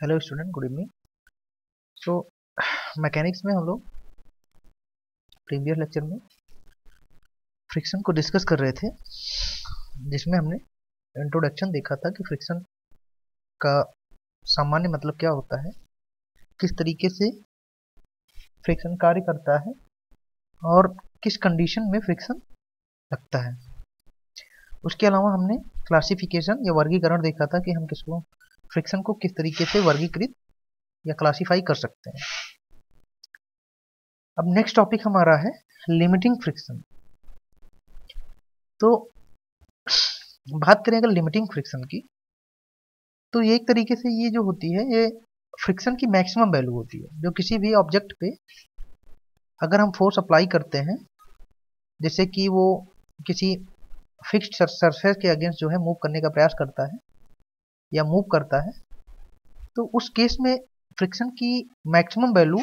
Hello student, good evening. So mechanics में हम लोग प्रीवियस लेक्चर में फ्रिक्शन को डिस्कस कर रहे थे, जिसमें हमने इंट्रोडक्शन देखा था कि फ्रिक्शन का सामान्य मतलब क्या होता है, किस तरीके से फ्रिक्शन कार्य करता है और किस कंडीशन में फ्रिक्शन लगता है। उसके अलावा हमने क्लासिफिकेशन या वर्गीकरण देखा था कि हम किसको फ्रिक्शन को किस तरीके से वर्गीकृत या क्लासिफाई कर सकते हैं। अब नेक्स्ट टॉपिक हमारा है लिमिटिंग फ्रिक्शन। तो बात करें अगर लिमिटिंग फ्रिक्शन की, तो ये एक तरीके से ये जो होती है, ये फ्रिक्शन की मैक्सिमम वैल्यू होती है, जो किसी भी ऑब्जेक्ट पे अगर हम फोर्स अप्लाई करते हैं, जैसे कि वो किसी फिक्स्ड सरफेस के अगेंस्ट जो है मूव करने का प्रयास करता है या मूव करता है, तो उस केस में फ्रिक्शन की मैक्सिमम वैल्यू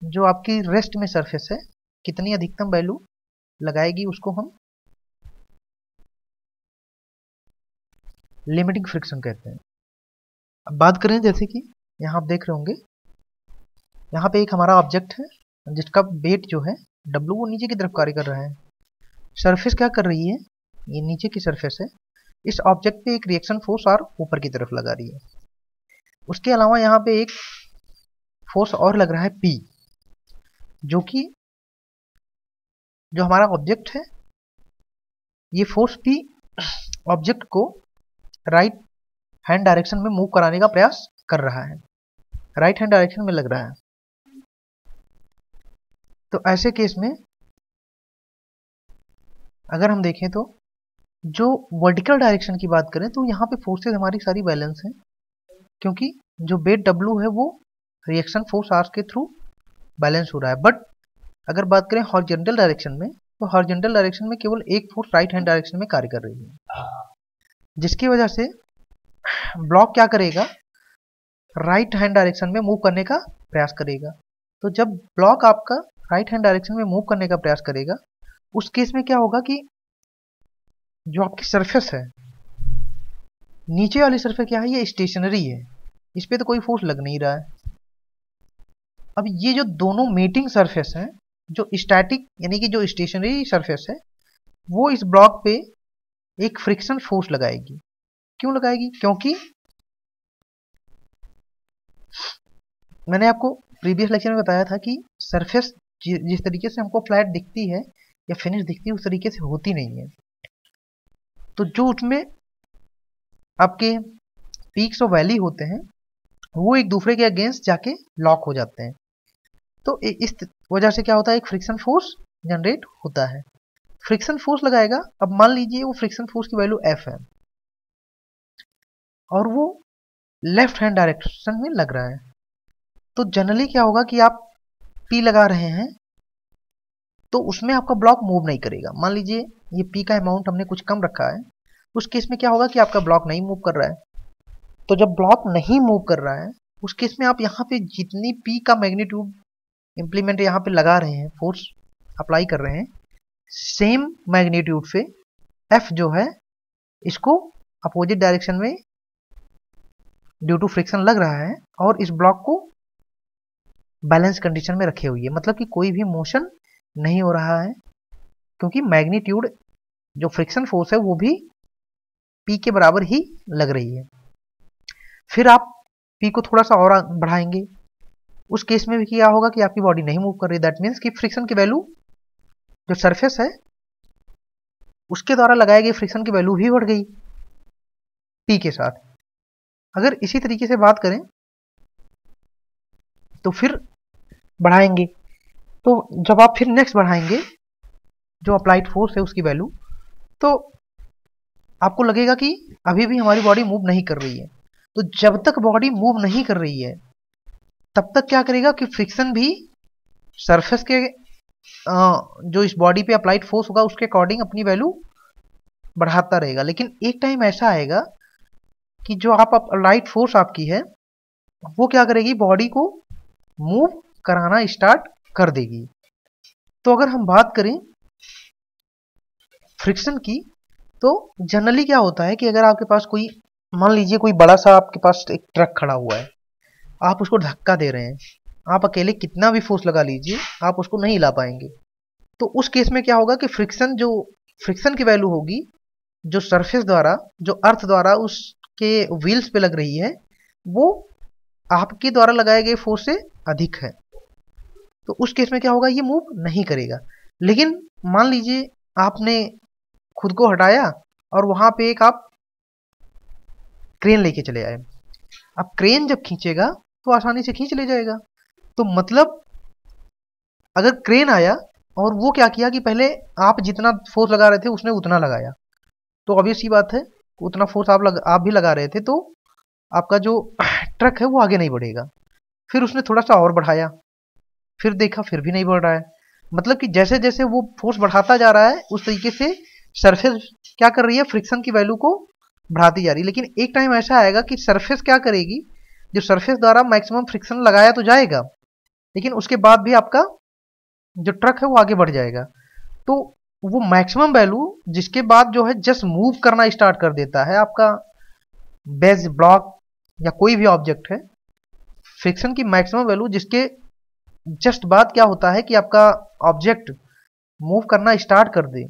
जो आपकी रेस्ट में सरफेस है, कितनी अधिकतम वैल्यू लगाएगी, उसको हम लिमिटिंग फ्रिक्शन कहते हैं। अब बात करें, जैसे कि यहाँ आप देख रहे होंगे, यहाँ पे एक हमारा ऑब्जेक्ट है जिसका वेट जो है W, वो नीचे की तरफ कार्य कर रहा है। सरफेस क्या कर रही है, ये नीचे की सरफेस है, इस ऑब्जेक्ट पे एक रिएक्शन फोर्स और ऊपर की तरफ लगा रही है। उसके अलावा यहाँ पे एक फोर्स और लग रहा है P, जो कि जो हमारा ऑब्जेक्ट है, ये फोर्स P ऑब्जेक्ट को राइट हैंड डायरेक्शन में मूव कराने का प्रयास कर रहा है, राइट हैंड डायरेक्शन में लग रहा है। तो ऐसे केस में अगर हम देखें तो जो वर्टिकल डायरेक्शन की बात करें, तो यहाँ पे फोर्सेज हमारी सारी बैलेंस हैं, क्योंकि जो वेट W है वो रिएक्शन फोर्स R के थ्रू बैलेंस हो रहा है। बट अगर बात करें हॉरिजॉन्टल डायरेक्शन में, तो हॉरिजॉन्टल डायरेक्शन में केवल एक फोर्स राइट हैंड डायरेक्शन में कार्य कर रही है, जिसकी वजह से ब्लॉक क्या करेगा, राइट हैंड डायरेक्शन में मूव करने का प्रयास करेगा। तो जब ब्लॉक आपका राइट हैंड डायरेक्शन में मूव करने का प्रयास करेगा, उस केस में क्या होगा कि जो आपकी सरफेस है, नीचे वाली सरफेस क्या है, ये स्टेशनरी है, इस पे तो कोई फोर्स लग नहीं रहा है। अब ये जो दोनों मीटिंग सरफेस हैं, जो स्टैटिक यानी कि जो स्टेशनरी सरफेस है, वो इस ब्लॉक पे एक फ्रिक्शन फोर्स लगाएगी। क्यों लगाएगी? क्योंकि मैंने आपको प्रीवियस लेक्चर में बताया था कि सरफेस जिस तरीके से हमको फ्लैट दिखती है या फिनिश दिखती है, उस तरीके से होती नहीं है। तो जो उसमें आपके पीक्स और वैली होते हैं, वो एक दूसरे के अगेंस्ट जाके लॉक हो जाते हैं। तो इस वजह से क्या होता है, एक फ्रिक्शन फोर्स जनरेट होता है। फ्रिक्शन फोर्स लगाएगा। अब मान लीजिए वो फ्रिक्शन फोर्स की वैल्यू F है और वो लेफ्ट हैंड डायरेक्शन में लग रहा है, तो जनरली क्या होगा कि आप P लगा रहे हैं तो उसमें आपका ब्लॉक मूव नहीं करेगा। मान लीजिए ये P का अमाउंट हमने कुछ कम रखा है, उस केस में क्या होगा कि आपका ब्लॉक नहीं मूव कर रहा है। तो जब ब्लॉक नहीं मूव कर रहा है, उस केस में आप यहाँ पे जितनी P का मैग्नीट्यूड इम्प्लीमेंट यहाँ पे लगा रहे हैं, फोर्स अप्लाई कर रहे हैं, सेम मैग्नीट्यूड से F जो है, इसको अपोजिट डायरेक्शन में ड्यू टू फ्रिक्शन लग रहा है और इस ब्लॉक को बैलेंस कंडीशन में रखे हुई है, मतलब कि कोई भी मोशन नहीं हो रहा है, क्योंकि मैग्नीट्यूड जो फ्रिक्शन फोर्स है वो भी P के बराबर ही लग रही है। फिर आप P को थोड़ा सा और बढ़ाएंगे, उस केस में भी क्या होगा कि आपकी बॉडी नहीं मूव कर रही। दैट मीन्स कि फ्रिक्शन की वैल्यू जो सरफेस है उसके द्वारा लगाई गई फ्रिक्शन की वैल्यू भी बढ़ गई P के साथ। अगर इसी तरीके से बात करें तो फिर बढ़ाएंगे, तो जब आप फिर नेक्स्ट बढ़ाएंगे जो अप्लाइड फोर्स है उसकी वैल्यू, तो आपको लगेगा कि अभी भी हमारी बॉडी मूव नहीं कर रही है। तो जब तक बॉडी मूव नहीं कर रही है, तब तक क्या करेगा कि फ्रिक्शन भी सरफेस के जो इस बॉडी पे अप्लाइड फोर्स होगा उसके अकॉर्डिंग अपनी वैल्यू बढ़ाता रहेगा। लेकिन एक टाइम ऐसा आएगा कि जो आप अप्लाइड फोर्स आपकी है, वो क्या करेगी, बॉडी को मूव कराना स्टार्ट कर देगी। तो अगर हम बात करें फ्रिक्शन की, तो जनरली क्या होता है कि अगर आपके पास कोई मान लीजिए कोई बड़ा सा आपके पास एक ट्रक खड़ा हुआ है, आप उसको धक्का दे रहे हैं, आप अकेले कितना भी फोर्स लगा लीजिए आप उसको नहीं ला पाएंगे। तो उस केस में क्या होगा कि फ्रिक्शन की वैल्यू होगी जो सरफेस द्वारा, जो अर्थ द्वारा उसके व्हील्स पे लग रही है, वो आपके द्वारा लगाए गए फोर्स से अधिक है। तो उस केस में क्या होगा, ये मूव नहीं करेगा। लेकिन मान लीजिए आपने खुद को हटाया और वहां पे एक आप क्रेन लेके चले आए। अब क्रेन जब खींचेगा तो आसानी से खींच ले जाएगा। तो मतलब अगर क्रेन आया और वो क्या किया कि पहले आप जितना फोर्स लगा रहे थे उसने उतना लगाया, तो ऑब्वियस सी बात है उतना फोर्स आप भी लगा रहे थे, तो आपका जो ट्रक है वो आगे नहीं बढ़ेगा। फिर उसने थोड़ा सा और बढ़ाया, फिर देखा फिर भी नहीं बढ़ रहा है। मतलब कि जैसे जैसे वो फोर्स बढ़ाता जा रहा है उस तरीके से सरफेस क्या कर रही है, फ्रिक्शन की वैल्यू को बढ़ाती जा रही है। लेकिन एक टाइम ऐसा आएगा कि सरफेस क्या करेगी, जो सरफेस द्वारा मैक्सिमम फ्रिक्शन लगाया तो जाएगा, लेकिन उसके बाद भी आपका जो ट्रक है वो आगे बढ़ जाएगा। तो वो मैक्सिमम वैल्यू जिसके बाद जो है जस्ट मूव करना स्टार्ट कर देता है आपका बेस ब्लॉक या कोई भी ऑब्जेक्ट है, फ्रिक्शन की मैक्सिमम वैल्यू जिसके जस्ट बाद क्या होता है कि आपका ऑब्जेक्ट मूव करना स्टार्ट कर दे,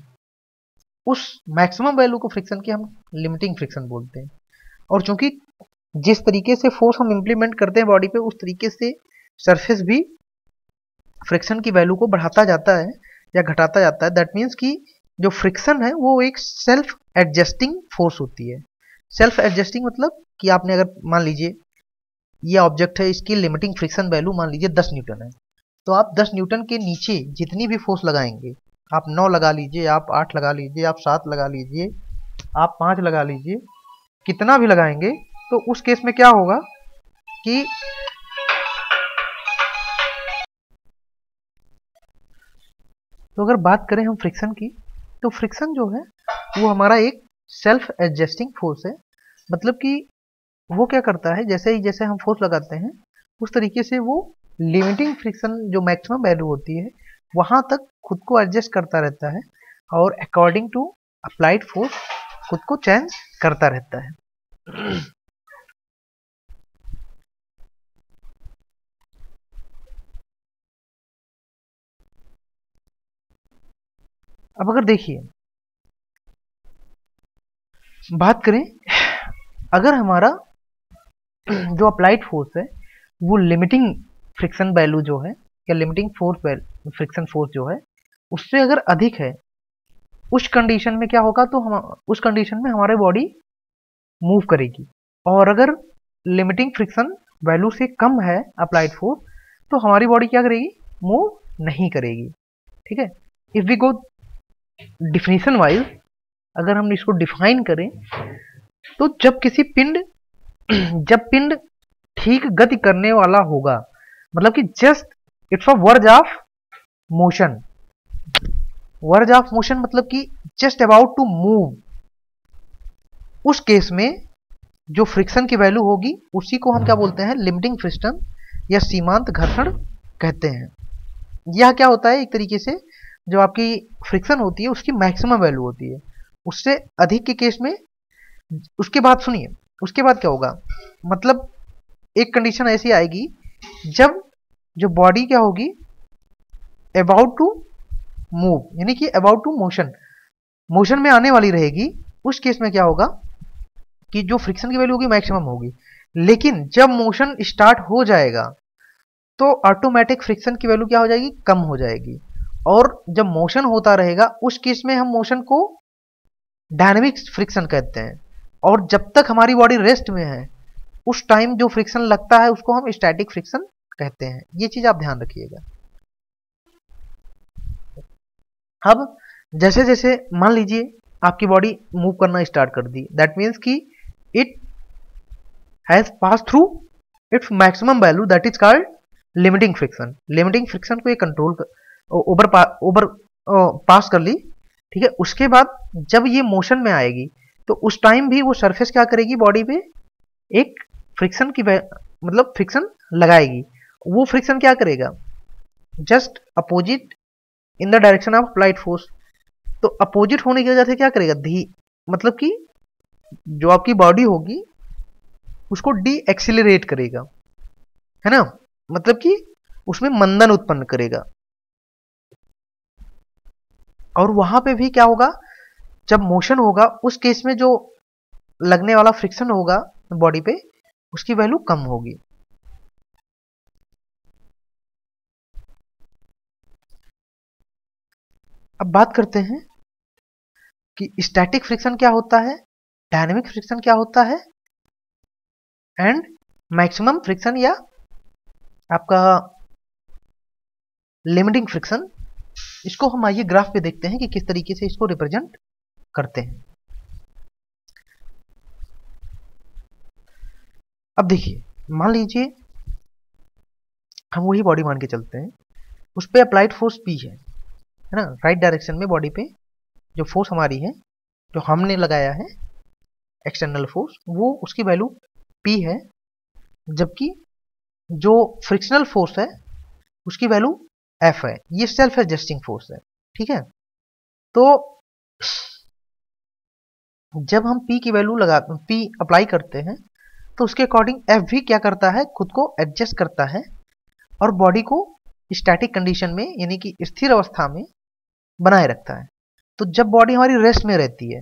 उस मैक्सिमम वैल्यू को फ्रिक्शन की हम लिमिटिंग फ्रिक्शन बोलते हैं। और चूंकि जिस तरीके से फोर्स हम इंप्लीमेंट करते हैं बॉडी पे, उस तरीके से सरफेस भी फ्रिक्शन की वैल्यू को बढ़ाता जाता है या घटाता जाता है। दैट मीन्स कि जो फ्रिक्शन है वो एक सेल्फ एडजस्टिंग फोर्स होती है। सेल्फ एडजस्टिंग मतलब कि आपने अगर मान लीजिए ये ऑब्जेक्ट है, इसकी लिमिटिंग फ्रिक्शन वैल्यू मान लीजिए 10 न्यूटन है, तो आप 10 न्यूटन के नीचे जितनी भी फोर्स लगाएंगे, आप 9 लगा लीजिए, आप 8 लगा लीजिए, आप 7 लगा लीजिए, आप 5 लगा लीजिए, कितना भी लगाएंगे, तो उस केस में क्या होगा कि तो अगर बात करें हम फ्रिक्शन की, तो फ्रिक्शन जो है वो हमारा एक सेल्फ एडजस्टिंग फोर्स है। मतलब कि वो क्या करता है, जैसे ही जैसे हम फोर्स लगाते हैं उस तरीके से वो लिमिटिंग फ्रिक्शन जो मैक्सिमम वैल्यू होती है वहां तक खुद को एडजस्ट करता रहता है और अकॉर्डिंग टू अप्लाइड फोर्स खुद को चेंज करता रहता है। अब अगर देखिए बात करें, अगर हमारा जो अप्लाइड फोर्स है वो लिमिटिंग फ्रिक्शन वैल्यू जो है या लिमिटिंग फोर्स फ्रिक्शन फोर्स जो है उससे अगर अधिक है, उस कंडीशन में क्या होगा, तो हम उस कंडीशन में हमारी बॉडी मूव करेगी। और अगर लिमिटिंग फ्रिक्शन वैल्यू से कम है अप्लाइड फोर्स, तो हमारी बॉडी क्या करेगी, मूव नहीं करेगी। ठीक है। If we go definition wise, अगर हम इसको डिफाइन करें, तो जब पिंड ठीक गति करने वाला होगा, मतलब कि just it's a verge of motion. Verge of motion मतलब कि जस्ट अबाउट टू मूव, उस केस में जो फ्रिक्शन की वैल्यू होगी उसी को हम क्या बोलते हैं, लिमिटिंग फ्रिक्शन या सीमांत घर्षण कहते हैं। यह क्या होता है, एक तरीके से जो आपकी फ्रिक्शन होती है उसकी मैक्सिमम वैल्यू होती है, उससे अधिक के केस में। उसके बाद सुनिए, उसके बाद क्या होगा, मतलब एक कंडीशन ऐसी आएगी जब जो बॉडी क्या होगी, अबाउट टू मूव, यानी कि अबाउट टू मोशन में आने वाली रहेगी। उस केस में क्या होगा कि जो फ्रिक्शन की वैल्यू होगी मैक्सिमम होगी, लेकिन जब मोशन स्टार्ट हो जाएगा तो ऑटोमेटिक फ्रिक्शन की वैल्यू क्या हो जाएगी, कम हो जाएगी। और जब मोशन होता रहेगा उस केस में हम मोशन को डायनेमिक फ्रिक्शन कहते हैं। और जब तक हमारी बॉडी रेस्ट में है उस टाइम जो फ्रिक्शन लगता है उसको हम स्टैटिक फ्रिक्शन कहते हैं। ये चीज आप ध्यान रखिएगा। अब जैसे जैसे मान लीजिए आपकी बॉडी मूव करना स्टार्ट कर दी, दैट मीन्स कि it has pass through its maximum value, that is called limiting friction. Limiting friction को ये कंट्रोल ओवर पास कर ली। ठीक है। उसके बाद जब ये मोशन में आएगी तो उस टाइम भी वो सरफेस क्या करेगी, बॉडी पे एक फ्रिक्शन की मतलब फ्रिक्शन लगाएगी। वो फ्रिक्शन क्या करेगा, just opposite in the direction of applied force. तो अपोजिट होने की वजह से क्या करेगा, मतलब कि जो आपकी बॉडी होगी उसको डी एक्सिलरेट करेगा, है ना, मतलब कि उसमें मंदन उत्पन्न करेगा। और वहां पे भी क्या होगा, जब मोशन होगा उस केस में जो लगने वाला फ्रिक्शन होगा बॉडी पे, उसकी वैल्यू कम होगी। अब बात करते हैं कि स्टैटिक फ्रिक्शन क्या होता है, डायनेमिक फ्रिक्शन क्या होता है, एंड मैक्सिमम फ्रिक्शन या आपका लिमिटिंग फ्रिक्शन। इसको हम आइए ग्राफ पे देखते हैं कि किस तरीके से इसको रिप्रेजेंट करते हैं। अब देखिए, मान लीजिए हम वही बॉडी मान के चलते हैं, उस पर अप्लाइड फोर्स पी है ना, राइट डायरेक्शन में बॉडी पे जो फोर्स हमारी है, जो हमने लगाया है एक्सटर्नल फोर्स, वो उसकी वैल्यू पी है, जबकि जो फ्रिक्शनल फोर्स है उसकी वैल्यू एफ है। ये सेल्फ एडजस्टिंग फोर्स है, ठीक है। तो जब हम पी की वैल्यू पी अप्लाई करते हैं तो उसके अकॉर्डिंग एफ भी क्या करता है, खुद को एडजस्ट करता है और बॉडी को स्टैटिक कंडीशन में यानी कि स्थिर अवस्था में बनाए रखता है। तो जब बॉडी हमारी रेस्ट में रहती है,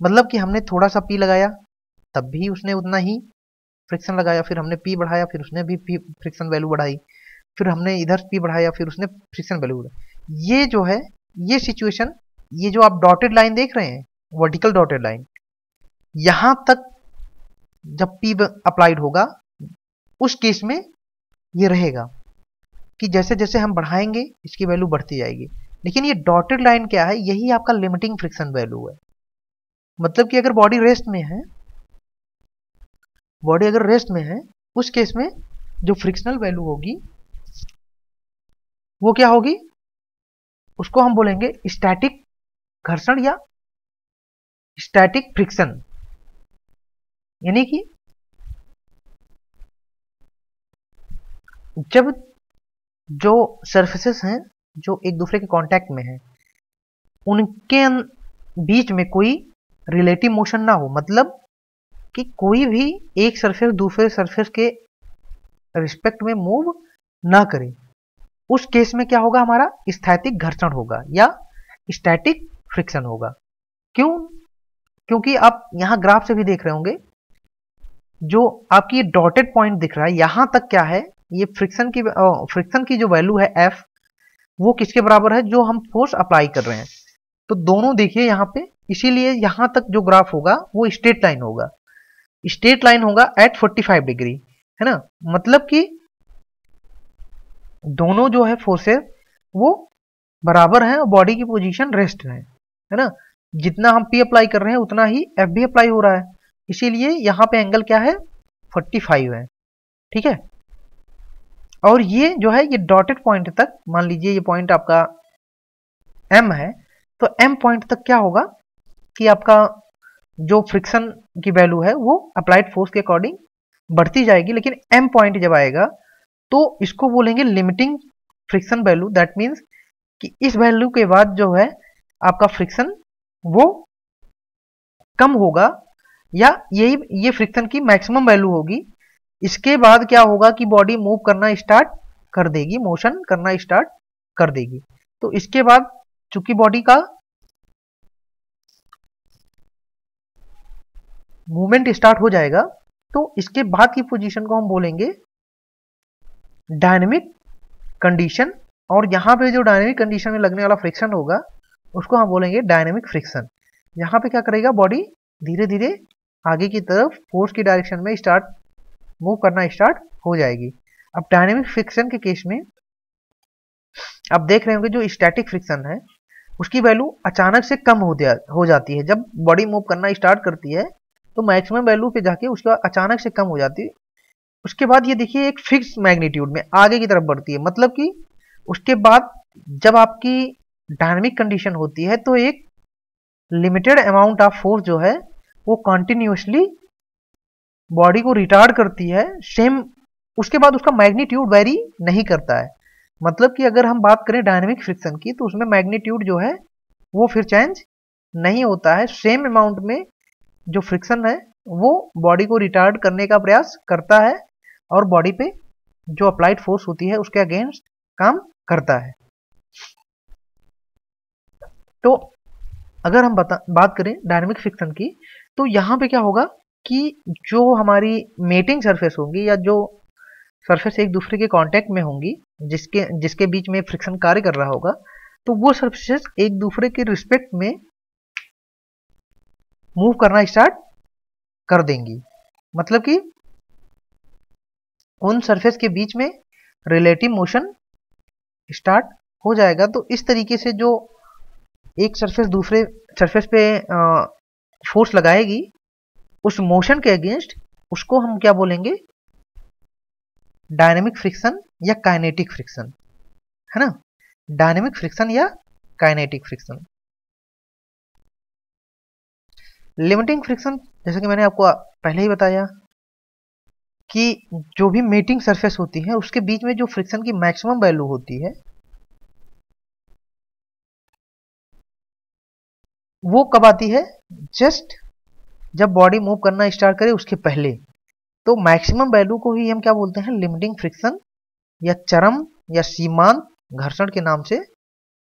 मतलब कि हमने थोड़ा सा पी लगाया तब भी उसने उतना ही फ्रिक्शन लगाया, फिर हमने पी बढ़ाया फिर उसने भी पी फ्रिक्शन वैल्यू बढ़ाई, फिर हमने इधर पी बढ़ाया फिर उसने फ्रिक्शन वैल्यू बढ़ाई। ये जो है, ये सिचुएशन, ये जो आप डॉटेड लाइन देख रहे हैं, वर्टिकल डॉटेड लाइन, यहां तक जब पी अप्लाइड होगा उस केस में ये रहेगा कि जैसे जैसे हम बढ़ाएंगे इसकी वैल्यू बढ़ती जाएगी। लेकिन ये डॉटेड लाइन क्या है, यही आपका लिमिटिंग फ्रिक्शन वैल्यू है। मतलब कि अगर बॉडी रेस्ट में है, बॉडी अगर रेस्ट में है, उस केस में जो फ्रिक्शनल वैल्यू होगी वो क्या होगी, उसको हम बोलेंगे स्टैटिक घर्षण या स्टैटिक फ्रिक्शन। यानी कि जब जो सरफेसेस हैं जो एक दूसरे के कांटेक्ट में हैं, उनके बीच में कोई रिलेटिव मोशन ना हो, मतलब कि कोई भी एक सरफेस दूसरे सरफेस के रिस्पेक्ट में मूव ना करे, उस केस में क्या होगा, हमारा स्थैतिक घर्षण होगा या स्टैटिक फ्रिक्शन होगा। क्यों? क्योंकि आप यहां ग्राफ से भी देख रहे होंगे, जो आपकी डॉटेड पॉइंट दिख रहा है यहां तक क्या है, ये फ्रिक्शन की जो वैल्यू है एफ, वो किसके बराबर है, जो हम फोर्स अप्लाई कर रहे हैं। तो दोनों देखिए यहां पे, इसीलिए यहां तक जो ग्राफ होगा वो स्ट्रेट लाइन होगा, स्ट्रेट लाइन होगा एट 45 डिग्री, है ना। मतलब कि दोनों जो है फोर्सेस वो बराबर हैं और बॉडी की पोजीशन रेस्ट है ना। जितना हम पी अप्लाई कर रहे हैं उतना ही एफ भी अप्लाई हो रहा है, इसीलिए यहां पे एंगल क्या है, 45 है, ठीक है। और ये जो है ये डॉटेड पॉइंट तक, मान लीजिए ये पॉइंट आपका एम है, तो एम पॉइंट तक क्या होगा कि आपका जो फ्रिक्शन की वैल्यू है वो अप्लाइड फोर्स के अकॉर्डिंग बढ़ती जाएगी। लेकिन एम पॉइंट जब आएगा तो इसको बोलेंगे limiting friction value. That means कि इस वैल्यू के बाद जो है आपका फ्रिक्शन वो कम होगा, या ये फ्रिक्शन की मैक्सिमम वैल्यू होगी। इसके बाद क्या होगा कि बॉडी मूव करना स्टार्ट कर देगी, मोशन करना स्टार्ट कर देगी। तो इसके बाद चूंकि बॉडी का मूवमेंट स्टार्ट हो जाएगा, तो इसके बाद की पोजीशन को हम बोलेंगे डायनेमिक कंडीशन। और यहां पे जो डायनेमिक कंडीशन में लगने वाला फ्रिक्शन होगा उसको हम बोलेंगे डायनेमिक फ्रिक्शन। यहां पे क्या करेगा, बॉडी धीरे धीरे आगे की तरफ फोर्स की डायरेक्शन में मूव करना स्टार्ट हो जाएगी। अब डायनेमिक फ्रिक्शन के केस में आप देख रहे होंगे जो स्टैटिक फ्रिक्शन है उसकी वैल्यू अचानक से कम हो जाती है। जब बॉडी मूव करना स्टार्ट करती है तो मैक्सिमम वैल्यू पे जाके उसके बाद अचानक से कम हो जाती है। उसके बाद ये देखिए एक फिक्स मैग्नीट्यूड में आगे की तरफ बढ़ती है। मतलब कि उसके बाद जब आपकी डायनेमिक कंडीशन होती है तो एक लिमिटेड अमाउंट ऑफ फोर्स जो है वो कंटिन्यूअसली बॉडी को रिटार्ड करती है, सेम। उसके बाद उसका मैग्नीट्यूड वेरी नहीं करता है। मतलब कि अगर हम बात करें डायनेमिक फ्रिक्शन की तो उसमें मैग्नीट्यूड जो है वो फिर चेंज नहीं होता है, सेम अमाउंट में जो फ्रिक्शन है वो बॉडी को रिटार्ड करने का प्रयास करता है और बॉडी पे जो अप्लाइड फोर्स होती है उसके अगेंस्ट काम करता है। तो अगर हम बात करें डायनामिक फ्रिक्शन की, तो यहाँ पे क्या होगा कि जो हमारी मेटिंग सरफेस होंगी या जो सरफेस एक दूसरे के कांटेक्ट में होंगी, जिसके बीच में फ्रिक्शन कार्य कर रहा होगा, तो वो सरफेसेस एक दूसरे के रिस्पेक्ट में मूव करना स्टार्ट कर देंगी। मतलब कि उन सरफेस के बीच में रिलेटिव मोशन स्टार्ट हो जाएगा। तो इस तरीके से जो एक सरफेस दूसरे सरफेस पे फोर्स लगाएगी, उस मोशन के अगेंस्ट उसको हम क्या बोलेंगे, डायनेमिक फ्रिक्शन या काइनेटिक फ्रिक्शन, है ना। डायनेमिक फ्रिक्शन या काइनेटिक फ्रिक्शन। लिमिटिंग फ्रिक्शन, जैसे कि मैंने आपको पहले ही बताया कि जो भी मेटिंग सरफेस होती है उसके बीच में जो फ्रिक्शन की मैक्सिमम वैल्यू होती है वो कब आती है, जस्ट जब बॉडी मूव करना स्टार्ट करे उसके पहले। तो मैक्सिमम वैल्यू को ही हम क्या बोलते हैं, लिमिटिंग फ्रिक्शन या चरम या सीमांत घर्षण के नाम से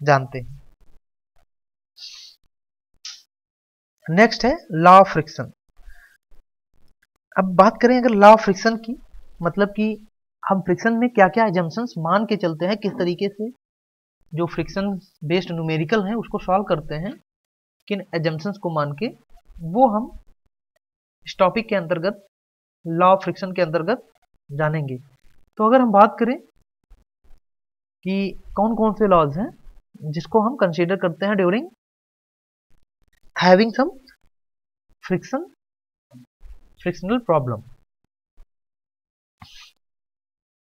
जानते हैं। नेक्स्ट है लॉ ऑफ फ्रिक्शन। अब बात करें अगर लॉ ऑफ फ्रिक्शन की, मतलब कि हम फ्रिक्शन में क्या क्या एजम्पशंस मान के चलते हैं, किस तरीके से जो फ्रिक्शन बेस्ड न्यूमेरिकल है उसको सॉल्व करते हैं, किन एजम्पशंस को मान के, वो हम इस टॉपिक के अंतर्गत लॉ ऑफ फ्रिक्शन के अंतर्गत जानेंगे। तो अगर हम बात करें कि कौन कौन से लॉज हैं जिसको हम कंसीडर करते हैं during having some frictional problem,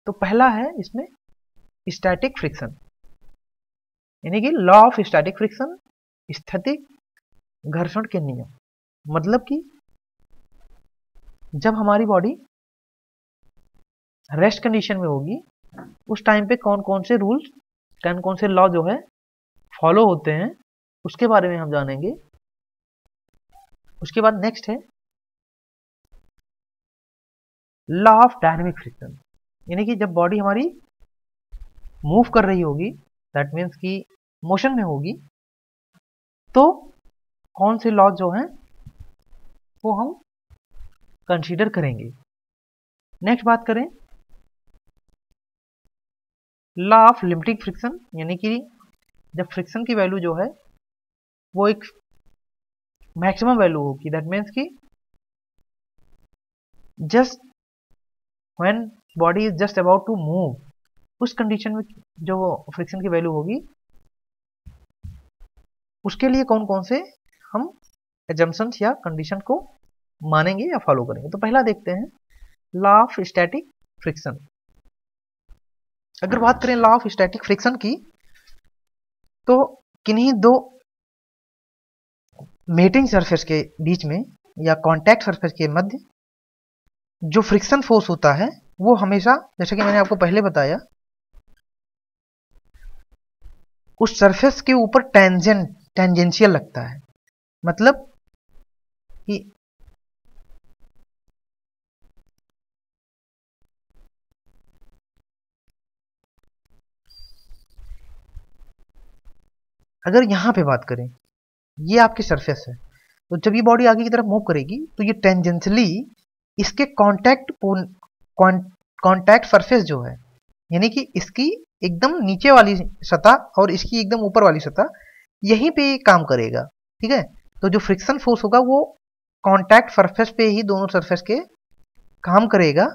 तो पहला है इसमें स्टैटिक फ्रिक्शन, यानी कि लॉ ऑफ स्टैटिक फ्रिक्शन, स्थैतिक घर्षण के नियम। मतलब कि जब हमारी बॉडी रेस्ट कंडीशन में होगी उस टाइम पे कौन कौन से रूल्स, कौन कौन से लॉ जो है फॉलो होते हैं, उसके बारे में हम जानेंगे। उसके बाद नेक्स्ट है लॉ ऑफ डायनेमिक फ्रिक्शन, यानी कि जब बॉडी हमारी मूव कर रही होगी, दैट मीन्स कि मोशन में होगी, तो कौन से लॉ जो हैं वो हम कंसीडर करेंगे। नेक्स्ट बात करें लॉ ऑफ लिमिटिंग फ्रिक्शन, यानी कि जब फ्रिक्शन की वैल्यू जो है वो एक मैक्सिमम वैल्यू होगी, दैट मीन्स कि just when body is just about to move, उस कंडीशन में जो फ्रिक्शन की वैल्यू होगी उसके लिए कौन कौन से हम एजम्पशंस या कंडीशन को मानेंगे या फॉलो करेंगे। तो पहला देखते हैं लॉ ऑफ स्टैटिक फ्रिक्शन। अगर बात करें लॉ ऑफ स्टैटिक फ्रिक्शन की, तो किन्हीं दो मेटिंग सरफेस के बीच में या कांटेक्ट सरफेस के मध्य जो फ्रिक्शन फोर्स होता है वो हमेशा, जैसे कि मैंने आपको पहले बताया, उस सरफेस के ऊपर टेंजेंशियल लगता है। मतलब कि अगर यहां पे बात करें, ये आपकी सरफेस है, तो जब ये बॉडी आगे की तरफ मूव करेगी तो ये टेंजेंशियली इसके कांटेक्ट सरफेस जो है, यानी कि इसकी एकदम नीचे वाली सतह और इसकी एकदम ऊपर वाली सतह, यहीं पे काम करेगा। ठीक है, तो जो फ्रिक्शन फोर्स होगा वो कांटेक्ट सरफेस पे ही दोनों सरफेस के काम करेगा,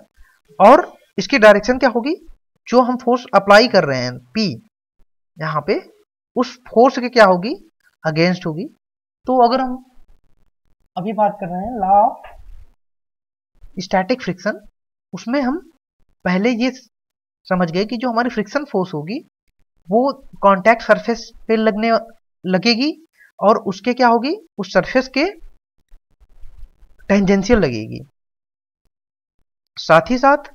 और इसकी डायरेक्शन क्या होगी, जो हम फोर्स अप्लाई कर रहे हैं P यहाँ पे, उस फोर्स के क्या होगी, अगेंस्ट होगी। तो अगर हम अभी बात कर रहे हैं लॉ ऑफ स्टैटिक फ्रिक्शन, उसमें हम पहले ये समझ गए कि जो हमारी फ्रिक्शन फोर्स होगी वो कांटेक्ट सरफेस पे लगेगी और उसके क्या होगी, उस सरफेस के टेंजेंशियल लगेगी, साथ ही साथ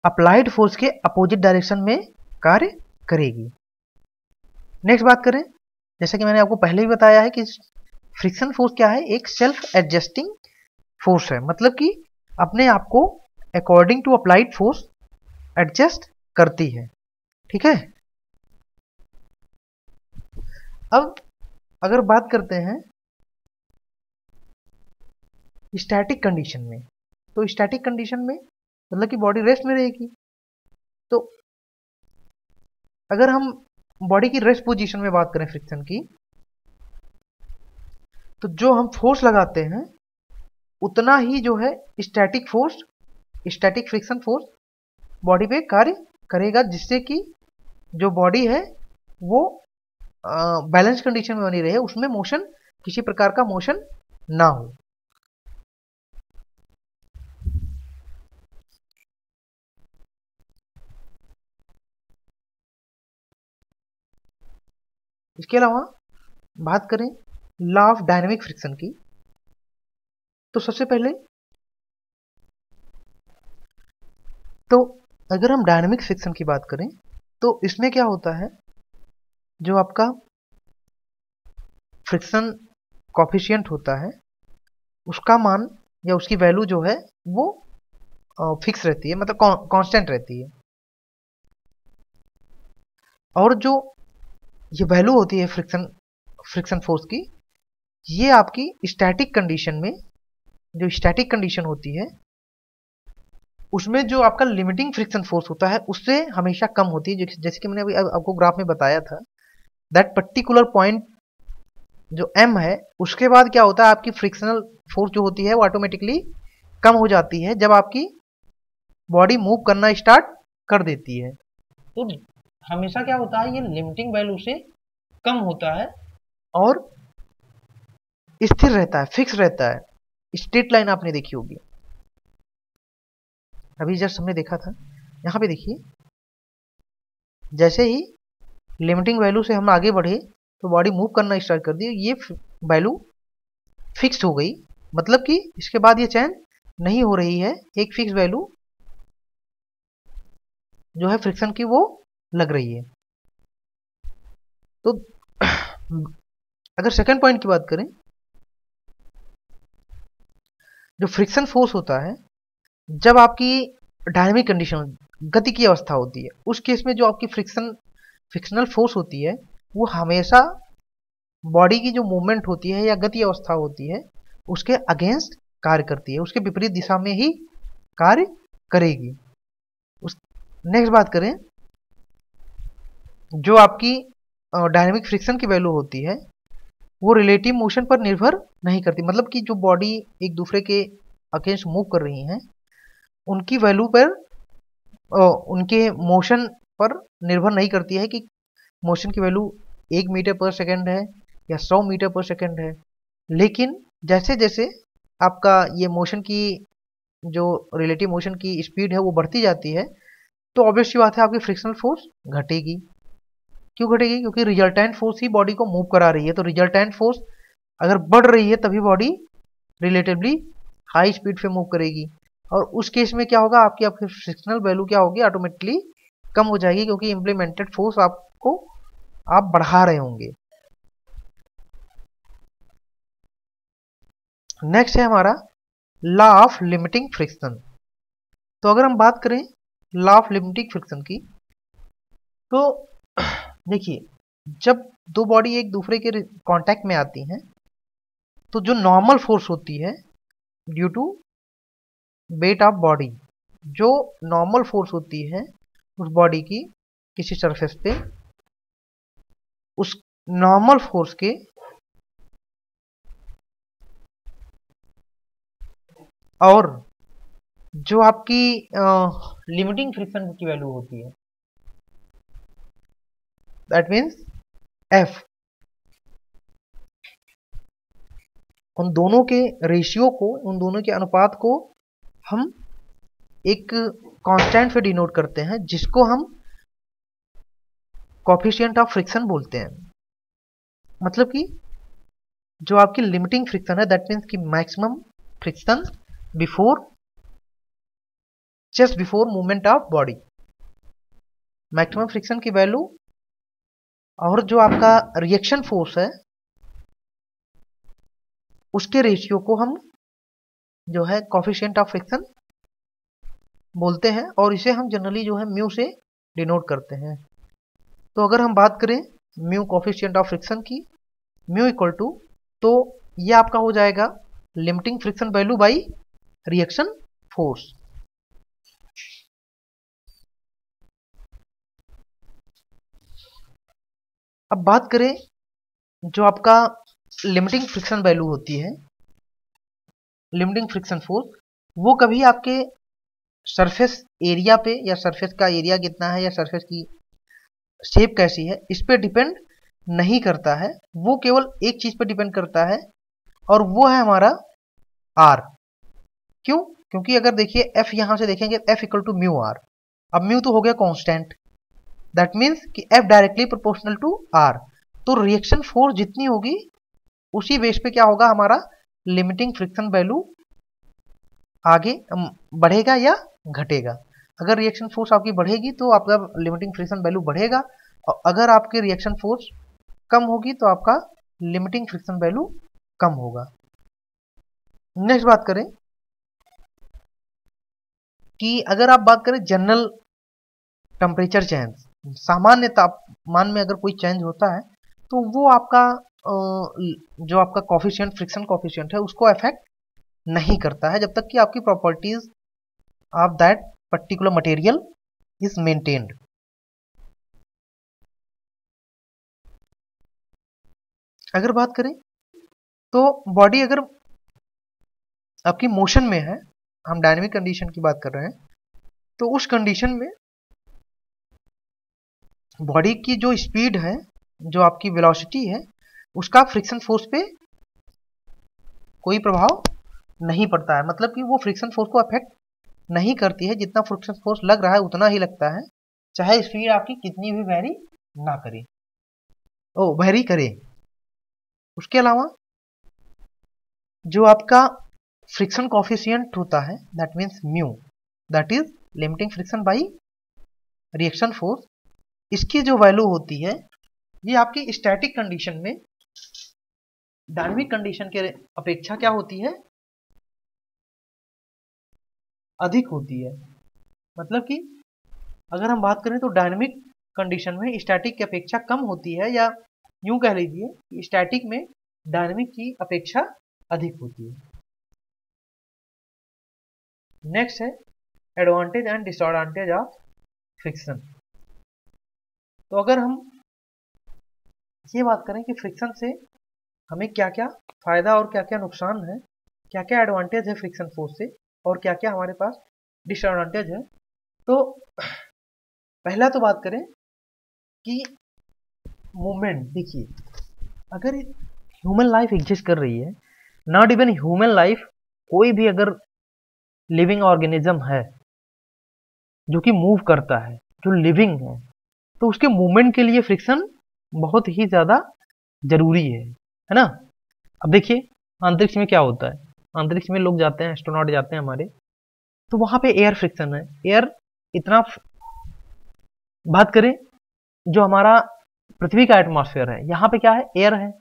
अप्लाइड फोर्स के अपोजिट डायरेक्शन में कार्य करेगी। नेक्स्ट बात करें, जैसा कि मैंने आपको पहले ही बताया है कि फ्रिक्शन फोर्स क्या है, एक सेल्फ एडजस्टिंग फोर्स है, मतलब कि अपने आप को according to applied force adjust करती है। ठीक है, अब अगर बात करते हैं स्टैटिक कंडीशन में, तो स्टैटिक कंडीशन में मतलब कि बॉडी रेस्ट में रहेगी। तो अगर हम बॉडी की रेस्ट पोजीशन में बात करें फ्रिक्शन की, तो जो हम फोर्स लगाते हैं उतना ही जो है static force, static friction force body पे कार्य करेगा, जिससे कि जो बॉडी है वो बैलेंस कंडीशन में बनी रहे, उसमें मोशन, किसी प्रकार का मोशन ना हो। इसके अलावा बात करें लॉ ऑफ डायनेमिक फ्रिक्शन की, तो सबसे पहले तो अगर हम डायनेमिक फ्रिक्शन की बात करें तो इसमें क्या होता है, जो आपका फ्रिक्शन कॉफिशिएंट होता है उसका मान या उसकी वैल्यू जो है वो फिक्स रहती है, मतलब कांस्टेंट रहती है। और जो ये वैल्यू होती है फ्रिक्शन फोर्स की, ये आपकी स्टैटिक कंडीशन में, जो स्टैटिक कंडीशन होती है उसमें जो आपका लिमिटिंग फ्रिक्शन फोर्स होता है उससे हमेशा कम होती है। जैसे कि मैंने अभी आपको ग्राफ में बताया था, दैट पर्टिकुलर पॉइंट जो m है उसके बाद क्या होता है, आपकी फ्रिक्शनल फोर्स जो होती है वो ऑटोमेटिकली कम हो जाती है जब आपकी बॉडी मूव करना स्टार्ट कर देती है। तो हमेशा क्या होता है, ये लिमिटिंग वैल्यू से कम होता है और स्थिर रहता है, फिक्स रहता है। स्ट्रेट लाइन आपने देखी होगी, अभी जस्ट हमने देखा था। यहाँ पे देखिए, जैसे ही लिमिटिंग वैल्यू से हम आगे बढ़े तो बॉडी मूव करना स्टार्ट कर दी, ये वैल्यू फिक्स हो गई, मतलब कि इसके बाद ये चेंज नहीं हो रही है, एक फिक्स वैल्यू जो है फ्रिक्शन की वो लग रही है। तो अगर सेकंड पॉइंट की बात करें, जो फ्रिक्शन फोर्स होता है जब आपकी डायनामिक कंडीशन, गति की अवस्था होती है, उस केस में जो आपकी फ्रिक्शनल फोर्स होती है वो हमेशा बॉडी की जो मूवमेंट होती है या गति अवस्था होती है उसके अगेंस्ट कार्य करती है, उसके विपरीत दिशा में ही कार्य करेगी। नेक्स्ट बात करें, जो आपकी डायनामिक फ्रिक्शन की वैल्यू होती है वो रिलेटिव मोशन पर निर्भर नहीं करती, मतलब कि जो बॉडी एक दूसरे के अगेंस्ट मूव कर रही हैं उनकी वैल्यू पर, उनके मोशन पर निर्भर नहीं करती है कि मोशन की वैल्यू 1 मीटर पर सेकेंड है या 100 मीटर पर सेकेंड है। लेकिन जैसे जैसे आपका ये मोशन की, जो रिलेटिव मोशन की स्पीड है वो बढ़ती जाती है, तो ऑब्वियस सी बात है आपकी फ्रिक्शनल फोर्स घटेगी। क्यों घटेगी? क्योंकि रिजल्टेंट फोर्स ही बॉडी को मूव करा रही है, तो रिजल्टेंट फोर्स अगर बढ़ रही है तभी बॉडी रिलेटिवली हाई स्पीड पे मूव करेगी, और उस केस में क्या होगा, आपकी फ्रिक्शनल वैल्यू क्या होगी, ऑटोमेटिकली कम हो जाएगी, क्योंकि इम्प्लीमेंटेड फोर्स आपको आप बढ़ा रहे होंगे। नेक्स्ट है हमारा लॉ ऑफ लिमिटिंग फ्रिक्शन। तो अगर हम बात करें लॉ ऑफ लिमिटिंग फ्रिक्शन की, तो देखिए, जब दो बॉडी एक दूसरे के कांटेक्ट में आती हैं तो जो नॉर्मल फोर्स होती है due to weight of body, जो नॉर्मल फोर्स होती है उस बॉडी की किसी सरफेस पे, उस नॉर्मल फोर्स के और जो आपकी लिमिटिंग फ्रिक्शन की वैल्यू होती है, दैट मीन्स एफ, उन दोनों के रेशियो को, उन दोनों के अनुपात को हम एक कांस्टेंट से डिनोट करते हैं, जिसको हम कोफिशिएंट ऑफ फ्रिक्शन बोलते हैं। मतलब कि जो आपकी लिमिटिंग फ्रिक्शन है, दैट मीन्स कि maximum friction before, just before movement of body, maximum friction की वैल्यू और जो आपका रिएक्शन फोर्स है उसके रेशियो को हम जो है कोफिशिएंट ऑफ फ्रिक्शन बोलते हैं, और इसे हम जनरली जो है म्यू से डिनोट करते हैं। तो अगर हम बात करें म्यू कोफिशिएंट ऑफ फ्रिक्शन की, म्यू इक्वल टू, तो ये आपका हो जाएगा limiting friction value by reaction force. अब बात करें जो आपका लिमिटिंग फ्रिक्शन वैल्यू होती है, लिमिटिंग फ्रिक्शन फोर्स, वो कभी आपके सरफेस एरिया पे या सरफेस का एरिया कितना है या सरफेस की शेप कैसी है इस पे डिपेंड नहीं करता है। वो केवल एक चीज पे डिपेंड करता है और वो है हमारा आर। क्यों? क्योंकि अगर देखिए एफ यहां से देखेंगे F equal to mu R. अब म्यू तो हो गया कांस्टेंट, दैट मीन्स कि F directly proportional to R. तो रिएक्शन फोर्स जितनी होगी उसी बेस पे क्या होगा, हमारा लिमिटिंग फ्रिक्शन वैल्यू आगे बढ़ेगा या घटेगा। अगर रिएक्शन फोर्स आपकी बढ़ेगी तो आपका लिमिटिंग फ्रिक्शन वैल्यू बढ़ेगा, और अगर आपकी रिएक्शन फोर्स कम होगी तो आपका लिमिटिंग फ्रिक्शन वैल्यू कम होगा। नेक्स्ट बात करें कि अगर आप बात करें जनरल टेम्परेचर चेंज, सामान्य तापमान में अगर कोई चेंज होता है तो वो आपका जो आपका कोफिशिएंट, फ्रिक्शन कोफिशिएंट है उसको अफेक्ट नहीं करता है, जब तक कि आपकी properties of that particular material is maintained. अगर बात करें तो बॉडी अगर आपकी मोशन में है, हम डायनेमिक कंडीशन की बात कर रहे हैं, तो उस कंडीशन में बॉडी की जो स्पीड है, जो आपकी वेलोसिटी है, उसका फ्रिक्शन फोर्स पे कोई प्रभाव नहीं पड़ता है। मतलब कि वो फ्रिक्शन फोर्स को अफेक्ट नहीं करती है, जितना फ्रिक्शन फोर्स लग रहा है उतना ही लगता है, चाहे स्पीड आपकी कितनी भी वेरी ना करे, वेरी करे। उसके अलावा जो आपका फ्रिक्शन कोफिशिएंट होता है, that means mu, that is limiting friction by reaction force, इसकी जो वैल्यू होती है ये आपकी स्टैटिक कंडीशन में डायनामिक कंडीशन के अपेक्षा क्या होती है, अधिक होती है। मतलब कि अगर हम बात करें तो डायनामिक कंडीशन में स्टैटिक की अपेक्षा कम होती है, या यूं कह लीजिए कि स्टैटिक में डायनामिक की अपेक्षा अधिक होती है। नेक्स्ट है advantage and disadvantage of friction. तो अगर हम ये बात करें कि फ्रिक्शन से हमें क्या क्या फायदा और क्या क्या नुकसान है, क्या क्या एडवांटेज है फ्रिक्शन फोर्स से और क्या क्या हमारे पास डिसएडवांटेज है, तो पहला तो बात करें कि मूवमेंट। देखिए अगर ह्यूमन लाइफ एग्जिस्ट कर रही है, नॉट इवन ह्यूमन लाइफ, कोई भी अगर लिविंग ऑर्गेनिज्म है जो कि मूव करता है, जो लिविंग है, तो उसके मूवमेंट के लिए फ्रिक्शन बहुत ही ज्यादा जरूरी है ना। अब देखिए अंतरिक्ष में क्या होता है, अंतरिक्ष में लोग जाते हैं, एस्ट्रोनॉट जाते हैं हमारे, तो वहां पे एयर फ्रिक्शन है, एयर इतना, बात करें जो हमारा पृथ्वी का एटमॉस्फेयर है, यहाँ पे क्या है, एयर है,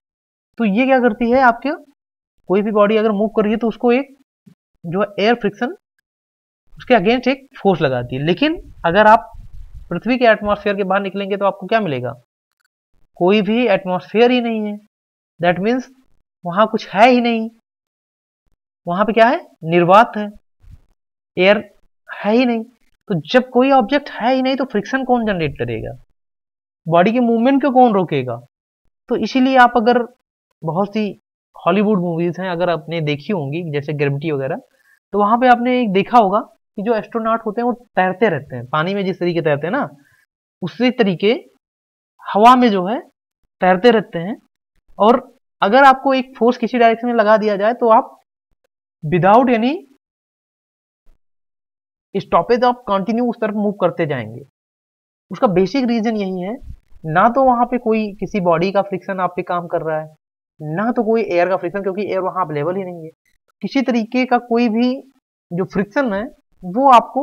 तो ये क्या करती है, आपके कोई भी बॉडी अगर मूव कर रही है तो उसको एक जो है एयर फ्रिक्शन उसके अगेंस्ट एक फोर्स लगाती है। लेकिन अगर आप पृथ्वी के एटमॉस्फेयर के बाहर निकलेंगे तो आपको क्या मिलेगा, कोई भी एटमॉस्फेयर ही नहीं है, दैट मीन्स वहां कुछ है ही नहीं, वहां पे क्या है, निर्वात है, एयर है ही नहीं। तो जब कोई ऑब्जेक्ट है ही नहीं तो फ्रिक्शन कौन जनरेट करेगा, बॉडी के मूवमेंट को कौन रोकेगा। तो इसीलिए आप अगर बहुत सी हॉलीवुड मूवीज हैं अगर आपने देखी होंगी, जैसे ग्रेविटी वगैरह, तो वहां पे आपने एक देखा होगा कि जो एस्ट्रोनॉट होते हैं वो तैरते रहते हैं पानी में, जिस तरीके तैरते हैं ना, उसी तरीके हवा में जो है तैरते रहते हैं। और अगर आपको एक फोर्स किसी डायरेक्शन में लगा दिया जाए तो आप विदाउट एनी स्टॉपेज आप कंटिन्यू उस तरफ मूव करते जाएंगे। उसका बेसिक रीजन यही है, ना तो वहां पे कोई किसी बॉडी का फ्रिक्शन आप पे काम कर रहा है, ना तो कोई एयर का फ्रिक्शन, क्योंकि एयर वहां अवेलेबल ही नहीं है। किसी तरीके का कोई भी जो फ्रिक्शन है वो आपको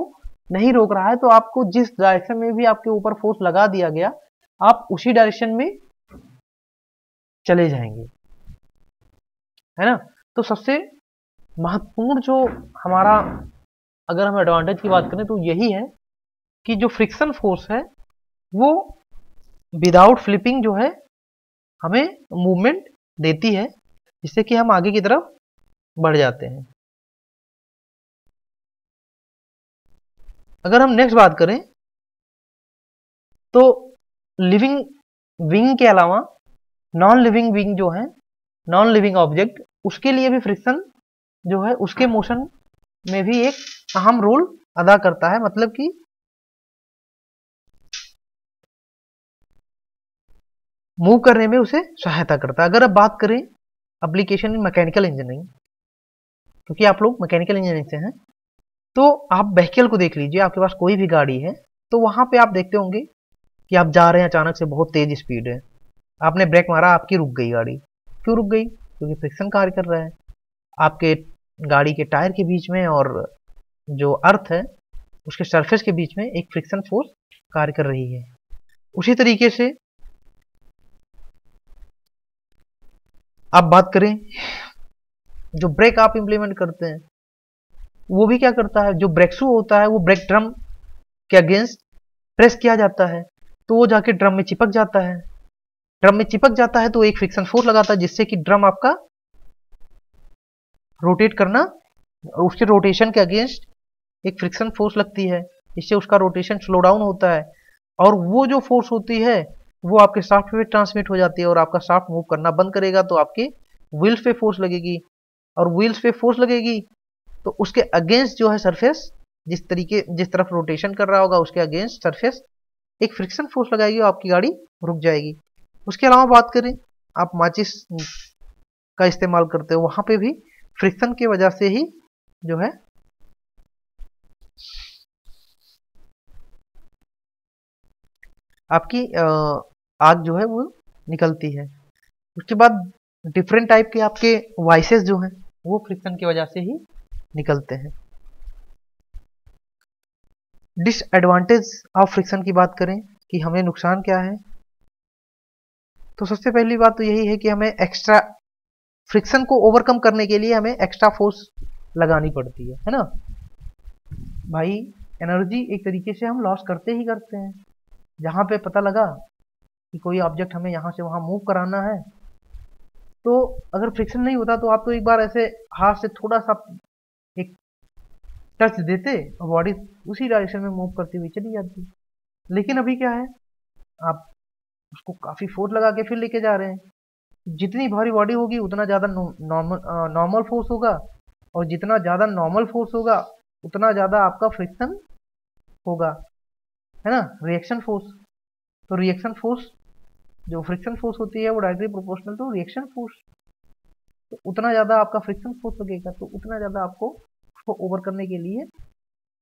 नहीं रोक रहा है, तो आपको जिस डायरेक्शन में भी आपके ऊपर फोर्स लगा दिया गया आप उसी डायरेक्शन में चले जाएंगे, है ना। तो सबसे महत्वपूर्ण जो हमारा, अगर हम एडवांटेज की बात करें तो यही है कि जो फ्रिक्शन फोर्स है वो विदाउट फ्लिपिंग जो है हमें मूवमेंट देती है, जिससे कि हम आगे की तरफ बढ़ जाते हैं। अगर हम नेक्स्ट बात करें तो लिविंग विंग के अलावा नॉन लिविंग विंग जो है, नॉन लिविंग ऑब्जेक्ट, उसके लिए भी फ्रिक्शन जो है उसके मोशन में भी एक अहम रोल अदा करता है, मतलब कि मूव करने में उसे सहायता करता है। अगर अब बात करें एप्लीकेशन इन मैकेनिकल इंजीनियरिंग, क्योंकि आप लोग मैकेनिकल इंजीनियरिंग से हैं, तो आप व्हीकल को देख लीजिए। आपके पास कोई भी गाड़ी है तो वहां पे आप देखते होंगे कि आप जा रहे हैं, अचानक से बहुत तेज स्पीड है, आपने ब्रेक मारा, आपकी रुक गई गाड़ी। क्यों रुक गई? क्योंकि फ्रिक्शन कार्य कर रहा है आपके गाड़ी के टायर के बीच में, और जो अर्थ है उसके सरफेस के बीच में एक फ्रिक्शन फोर्स कार्य कर रही है। उसी तरीके से आप बात करें, जो ब्रेक आप इंप्लीमेंट करते हैं वो भी क्या करता है, जो ब्रेक शू होता है वो ब्रेक ड्रम के अगेंस्ट प्रेस किया जाता है, तो वो जाके ड्रम में चिपक जाता है। ड्रम में चिपक जाता है तो एक फ्रिक्शन फोर्स लगाता है, जिससे कि ड्रम आपका रोटेट करना, उसके रोटेशन के अगेंस्ट एक फ्रिक्शन फोर्स लगती है, इससे उसका रोटेशन स्लो डाउन होता है, और वो जो फोर्स होती है वो आपके शाफ्ट पे ट्रांसमिट हो जाती है, और आपका शाफ्ट मूव करना बंद करेगा तो आपके व्हील्स पे फोर्स लगेगी, और व्हील्स पे फोर्स लगेगी तो उसके अगेंस्ट जो है सरफेस, जिस तरफ रोटेशन कर रहा होगा उसके अगेंस्ट सरफेस एक फ्रिक्शन फोर्स लगाएगी और आपकी गाड़ी रुक जाएगी। उसके अलावा बात करें, आप माचिस का इस्तेमाल करते हो, वहां पे भी फ्रिक्शन की वजह से ही जो है आपकी आग जो है वो निकलती है। उसके बाद डिफरेंट टाइप के आपके वॉइसेस जो हैं वो फ्रिक्शन की वजह से ही निकलते हैं। डिसएडवांटेज ऑफ फ्रिक्शन की बात करें कि हमें नुकसान क्या है, तो सबसे पहली बात तो यही है कि हमें एक्स्ट्रा फ्रिक्शन को ओवरकम करने के लिए हमें एक्स्ट्रा फोर्स लगानी पड़ती है ना भाई। एनर्जी एक तरीके से हम लॉस करते ही करते हैं। जहां पे पता लगा कि कोई ऑब्जेक्ट हमें यहां से वहां मूव कराना है, तो अगर फ्रिक्शन नहीं होता तो आप तो एक बार ऐसे हाथ से थोड़ा सा एक टच देते और बॉडी उसी डायरेक्शन में मूव करती हुई चली जाती। लेकिन अभी क्या है, आप उसको काफी फोर्स लगा के फिर लेके जा रहे हैं। जितनी भारी बॉडी होगी उतना ज्यादा नॉर्मल फोर्स होगा, और जितना ज्यादा नॉर्मल फोर्स होगा उतना ज्यादा आपका फ्रिक्शन होगा, है ना, रिएक्शन फोर्स। तो रिएक्शन फोर्स, जो फ्रिक्शन फोर्स होती है वो directly proportional to reaction force. तो उतना ज्यादा आपका फ्रिक्शन फोर्स लगेगा, तो उतना ज्यादा आपको उसको ओवर करने के लिए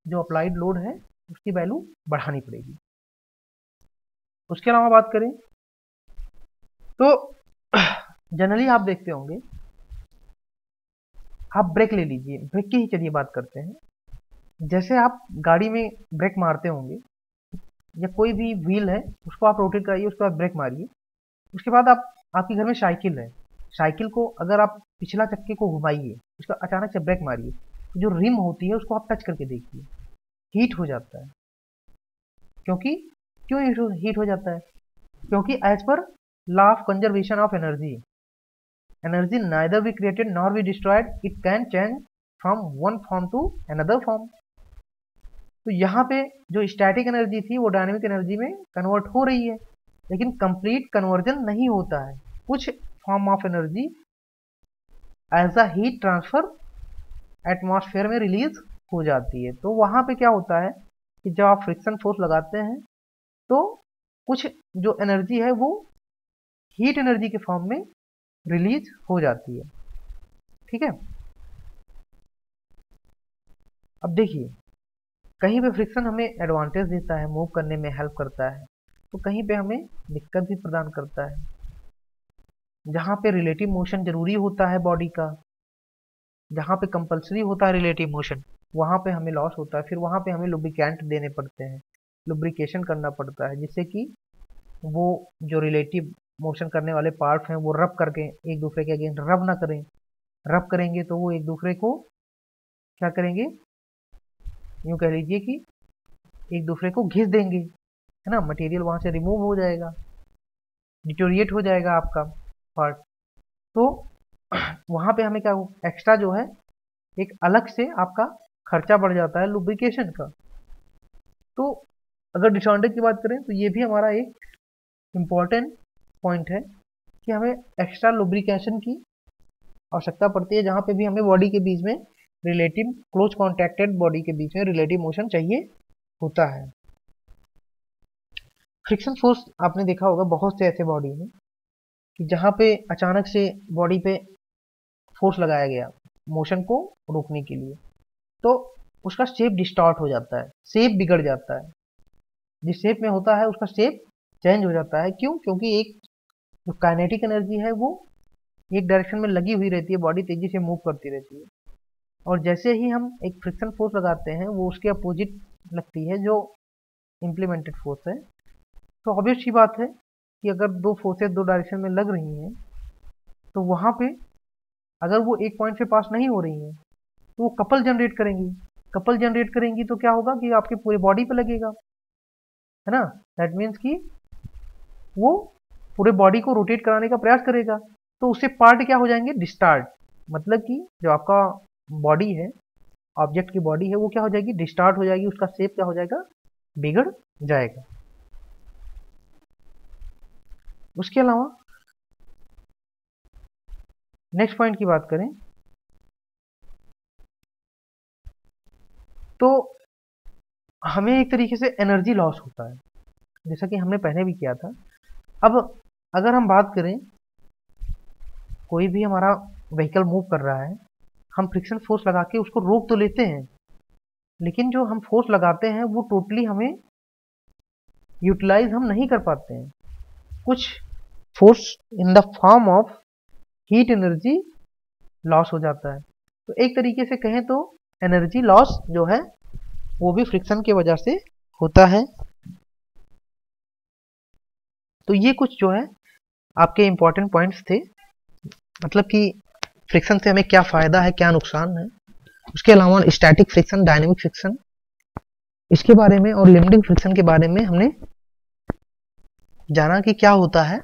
जो अप्लाइड लोड है उसकी वैल्यू बढ़ानी पड़ेगी। उसके अलावा बात करें तो जनरली आप देखते होंगे, आप ब्रेक ले लीजिए, ब्रेक की ही चलिए बात करते हैं। जैसे आप गाड़ी में ब्रेक मारते होंगे, या कोई भी व्हील है उसको आप रोटेट कराइए, उसके बाद ब्रेक मारिए। उसके बाद आपके घर में साइकिल है, साइकिल को अगर आप पिछला चक्के को घुमाइए, उसका अचानक से ब्रेक मारिए, तो जो रिम होती है उसको आप टच करके देखिए, हीट हो जाता है। क्योंकि क्यों हीट हो जाता है? क्योंकि as per law of conservation of energy, energy neither be created nor be destroyed, it can change from one form to another form. तो यहाँ पे जो स्टैटिक एनर्जी थी वो डायनेमिक एनर्जी में कन्वर्ट हो रही है, लेकिन कंप्लीट कन्वर्जन नहीं होता है। कुछ form of energy as a heat transfer atmosphere में रिलीज हो जाती है। तो वहां पे क्या होता है कि जब आप फ्रिक्शन फोर्स लगाते हैं तो कुछ जो एनर्जी है वो हीट एनर्जी के फॉर्म में रिलीज हो जाती है। ठीक है, अब देखिए, कहीं पे फ्रिक्शन हमें एडवांटेज देता है, मूव करने में हेल्प करता है, तो कहीं पे हमें दिक्कत भी प्रदान करता है। जहाँ पे रिलेटिव मोशन जरूरी होता है बॉडी का, जहाँ पे कंपलसरी होता है रिलेटिव मोशन, वहाँ पे हमें लॉस होता है। फिर वहाँ पे हमें लुब्रिकेंट देने पड़ते हैं, लुब्रिकेशन करना पड़ता है, जिससे कि वो जो रिलेटिव मोशन करने वाले पार्ट्स हैं वो रब करके एक दूसरे के अगेंस्ट रब ना करें, रब करेंगे तो वो एक दूसरे को क्या करेंगे, यूँ कह लीजिए कि एक दूसरे को घिस देंगे, है ना, मटेरियल वहाँ से रिमूव हो जाएगा, डिटोरिएट हो जाएगा आपका पार्ट। तो वहाँ पे हमें क्या एक्स्ट्रा जो है एक अलग से आपका खर्चा बढ़ जाता है लुब्रिकेशन का। तो अगर डिसऑर्डर की बात करें तो ये भी हमारा एक इम्पॉर्टेंट पॉइंट है कि हमें एक्स्ट्रा लुब्रिकेशन की आवश्यकता पड़ती है, जहाँ पे भी हमें बॉडी के बीच में रिलेटिव क्लोज कॉन्टैक्टेड बॉडी के बीच में रिलेटिव मोशन चाहिए होता है। फ्रिक्शन फोर्स आपने देखा होगा बहुत से ऐसे बॉडी में कि जहाँ पे अचानक से बॉडी पे फोर्स लगाया गया मोशन को रोकने के लिए, तो उसका शेप डिस्टॉर्ट हो जाता है, शेप बिगड़ जाता है, जिस शेप में होता है उसका शेप चेंज हो जाता है। क्यों? क्योंकि एक जो काइनेटिक एनर्जी है वो एक डायरेक्शन में लगी हुई रहती है, बॉडी तेजी से मूव करती रहती है, और जैसे ही हम एक फ्रिक्शन फोर्स लगाते हैं वो उसके अपोजिट लगती है जो इम्प्लीमेंटेड फोर्स है। तो ऑब्वियस सी बात है कि अगर दो फोर्सेस दो डायरेक्शन में लग रही हैं तो वहाँ पे अगर वो एक पॉइंट से पास नहीं हो रही हैं तो वो कपल जनरेट करेंगी। कपल जनरेट करेंगी तो क्या होगा कि आपके पूरे बॉडी पे लगेगा, है ना। दैट मीन्स कि वो पूरे बॉडी को रोटेट कराने का प्रयास करेगा, तो उससे पार्ट क्या हो जाएंगे, डिस्टार्ट। मतलब कि जो आपका बॉडी है, ऑब्जेक्ट की बॉडी है, वो क्या हो जाएगी, डिस्टार्ट हो जाएगी, उसका शेप क्या हो जाएगा, बिगड़ जाएगा। उसके अलावा नेक्स्ट पॉइंट की बात करें तो हमें एक तरीके से एनर्जी लॉस होता है, जैसा कि हमने पहले भी किया था। अब अगर हम बात करें, कोई भी हमारा व्हीकल मूव कर रहा है, हम फ्रिक्शन फोर्स लगा के उसको रोक तो लेते हैं, लेकिन जो हम फोर्स लगाते हैं वो टोटली हमें यूटिलाइज हम नहीं कर पाते हैं। कुछ force in the form of heat energy loss हो जाता है। तो एक तरीके से कहें तो एनर्जी लॉस जो है वो भी फ्रिक्शन की वजह से होता है। तो ये कुछ जो है आपके इंपॉर्टेंट पॉइंट्स थे, मतलब कि फ्रिक्शन से हमें क्या फायदा है, क्या नुकसान है। उसके अलावा स्टैटिक फ्रिक्शन, डायनेमिक फ्रिक्शन, इसके बारे में और लिमिटिंग फ्रिक्शन के बारे में हमने जाना कि क्या होता है।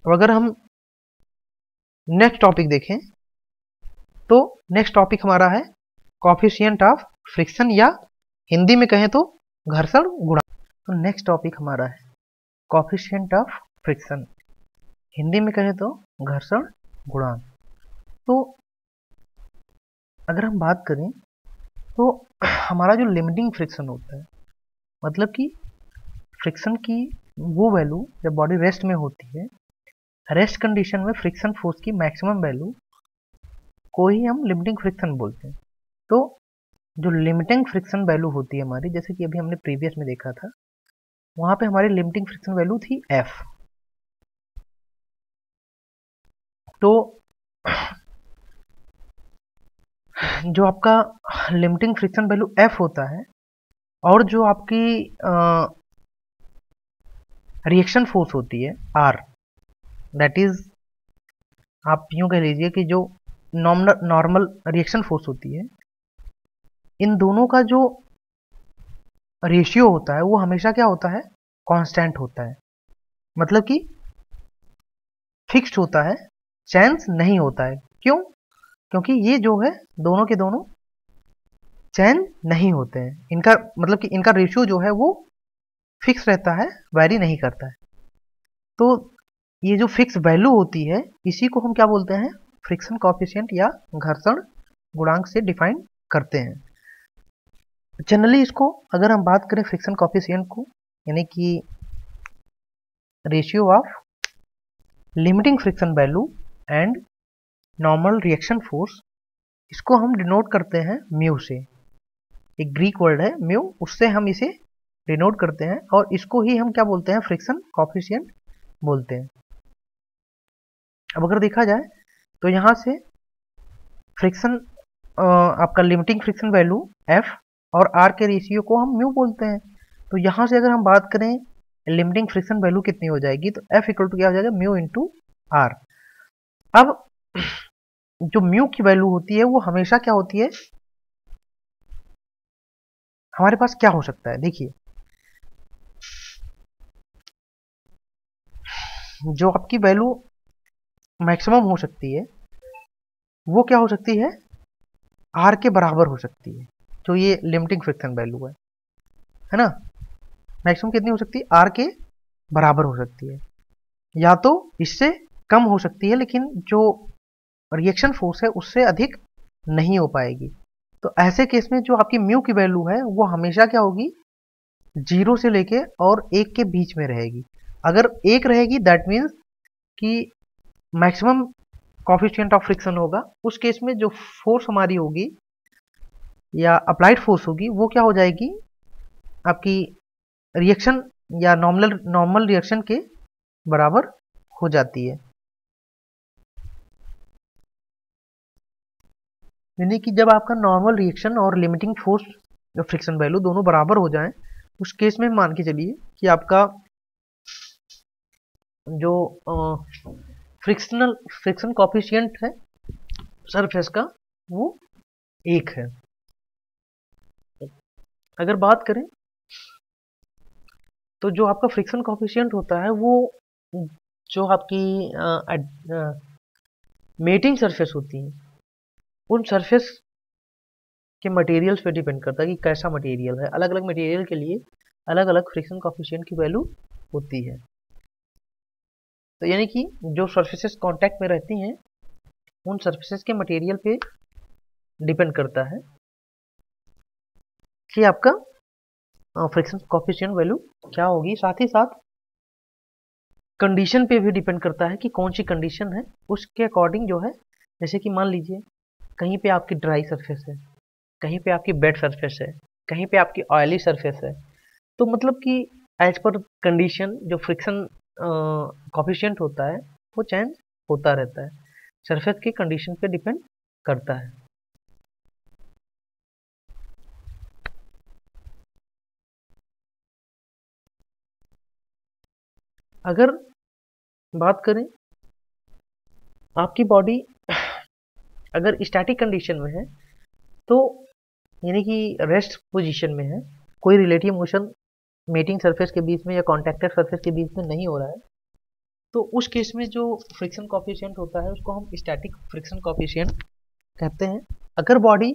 अब अगर हम नेक्स्ट टॉपिक देखें तो नेक्स्ट टॉपिक हमारा है कोएफिशिएंट ऑफ फ्रिक्शन, या हिंदी में कहें तो घर्षण गुणांक। तो नेक्स्ट टॉपिक हमारा है कोएफिशिएंट ऑफ फ्रिक्शन, हिंदी में कहें तो घर्षण गुणांक। तो अगर हम बात करें तो हमारा जो लिमिटिंग फ्रिक्शन होता है, मतलब कि फ्रिक्शन की वो वैल्यू जब बॉडी रेस्ट में होती है, रेस्ट कंडीशन में फ्रिक्शन फोर्स की मैक्सिमम वैल्यू को ही हम लिमिटिंग फ्रिक्शन बोलते हैं। तो जो लिमिटिंग फ्रिक्शन वैल्यू होती है हमारी, जैसे कि अभी हमने प्रीवियस में देखा था, वहां पे हमारी लिमिटिंग फ्रिक्शन वैल्यू थी F। तो जो आपका लिमिटिंग फ्रिक्शन वैल्यू F होता है और जो आपकी रिएक्शन फोर्स होती है R, दैट इज आप यूं कह लीजिए कि जो नॉर्मल रिएक्शन फोर्स होती है, इन दोनों का जो रेशियो होता है वो हमेशा क्या होता है, कांस्टेंट होता है। मतलब कि फिक्स्ड होता है, चेंज नहीं होता है। क्यों? क्योंकि ये जो है दोनों के दोनों चेंज नहीं होते हैं, इनका मतलब कि इनका रेशियो जो है वो फिक्स रहता है, वैरी नहीं करता है। तो ये जो फिक्स वैल्यू होती है इसी को हम क्या बोलते हैं, फ्रिक्शन कोएफिशिएंट या घर्षण गुणांक से डिफाइन करते हैं। जनरली इसको अगर हम बात करें फ्रिक्शन कोएफिशिएंट को, यानी कि ratio of limiting friction value and normal reaction force, इसको हम डिनोट करते हैं म्यू से। एक ग्रीक वर्ड है म्यू, उससे हम इसे डिनोट करते हैं और इसको ही हम क्या बोलते हैं, फ्रिक्शन कोएफिशिएंट बोलते हैं। अब अगर देखा जाए तो यहाँ से फ्रिक्शन आपका लिमिटिंग फ्रिक्शन वैल्यू F और R के रेशियो को हम म्यू बोलते हैं। तो यहाँ से अगर हम बात करें लिमिटिंग फ्रिक्शन वैल्यू कितनी हो जाएगी, तो F इक्वल टू क्या हो जाएगा, म्यू इंटू आर। अब जो म्यू की वैल्यू होती है वो हमेशा क्या होती है, हमारे पास क्या हो सकता है, देखिए जो आपकी वैल्यू मैक्सिमम हो सकती है वो क्या हो सकती आर के बराबर हो सकती है, जो ये लिमिटिंग फ्रिक्शन वैल्यू है ना। मैक्सिमम कितनी हो सकती है, आर के बराबर हो सकती है, या तो इससे कम हो सकती है, लेकिन जो रिएक्शन फोर्स है उससे अधिक नहीं हो पाएगी। तो ऐसे केस में जो आपकी म्यू की वैल्यू है वो हमेशा क्या होगी, 0 से लेके और 1 के बीच में रहेगी। अगर 1 रहेगी दैट मीन्स कि मैक्सिमम कॉफिशिएंट ऑफ फ्रिक्शन होगा। उस केस में जो फोर्स हमारी होगी या अप्लाइड फोर्स होगी वो क्या हो जाएगी, आपकी रिएक्शन या नॉर्मल रिएक्शन के बराबर हो जाती है। यानी कि जब आपका नॉर्मल रिएक्शन और लिमिटिंग फोर्स या फ्रिक्शन वैल्यू दोनों बराबर हो जाएं, उस केस में मान के चलिए कि आपका जो फ्रिक्शन कॉफिशिएंट है सरफेस का वो 1 है। अगर बात करें तो जो आपका फ्रिक्शन कॉफिशिएंट होता है वो जो आपकी मेटिंग सरफेस होती है उन सरफेस के मटेरियल्स पे डिपेंड करता है कि कैसा मटेरियल है। अलग अलग मटेरियल के लिए अलग अलग फ्रिक्शन कॉफिशिएंट की वैल्यू होती है। तो यानी कि जो सरफेसेस कांटेक्ट में रहती हैं उन सरफेसेस के मटेरियल पे डिपेंड करता है कि आपका फ्रिक्शन कॉफिशिएंट वैल्यू क्या होगी। साथ ही साथ कंडीशन पे भी डिपेंड करता है कि कौन सी कंडीशन है, उसके अकॉर्डिंग जो है, जैसे कि मान लीजिए कहीं पे आपकी ड्राई सरफेस है, कहीं पे आपकी वेट सरफेस है, कहीं पे आपकी ऑयली सरफेस है, तो मतलब कि एज पर कंडीशन जो फ्रिक्शन कॉफिशिएंट होता है वो चेंज होता रहता है, सरफेस के कंडीशन पे डिपेंड करता है। अगर बात करें आपकी बॉडी अगर स्टैटिक कंडीशन में है तो यानी कि रेस्ट पोजीशन में है, कोई रिलेटिव मोशन मेटिंग सरफेस के बीच में या कॉन्टैक्टेड सरफेस के बीच में नहीं हो रहा है, तो उस केस में जो फ्रिक्शन कॉफिशिएंट होता है उसको हम स्टैटिक फ्रिक्शन कॉफिशिएंट कहते हैं। अगर बॉडी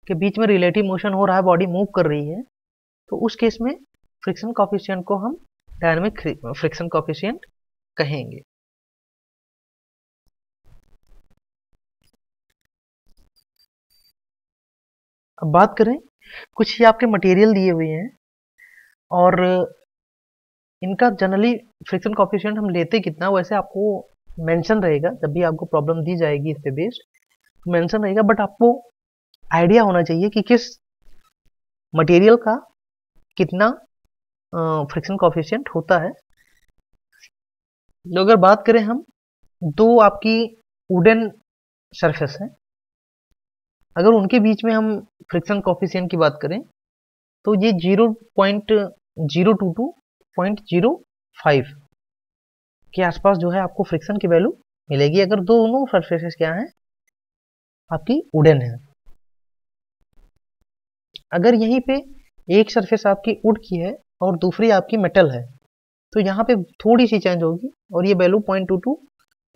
के बीच में रिलेटिव मोशन हो रहा है, बॉडी मूव कर रही है, तो उस केस में फ्रिक्शन कॉफिशिएंट को हम डायनामिक फ्रिक्शन कॉफिशिएंट कहेंगे। अब बात करें, कुछ ही आपके मटेरियल दिए हुए हैं और इनका जनरली फ्रिक्शन कॉफिशिएंट हम लेते कितना वैसे आपको मेंशन रहेगा, जब भी आपको प्रॉब्लम दी जाएगी इस पे बेस्ड मेंशन रहेगा, बट आपको आइडिया होना चाहिए कि किस मटेरियल का कितना फ्रिक्शन कॉफिशिएंट होता है। तो अगर बात करें हम, दो आपकी वुडन सरफेस है, अगर उनके बीच में हम फ्रिक्शन कॉफिशिएंट की बात करें तो ये 0.022 0.05 के आसपास जो है आपको फ्रिक्शन की वैल्यू मिलेगी, अगर दोनों सरफेसेस क्या हैं आपकी वुडन है। अगर यहीं पे एक सरफेस आपकी वुड की है और दूसरी आपकी मेटल है तो यहाँ पे थोड़ी सी चेंज होगी और ये वैल्यू 0.22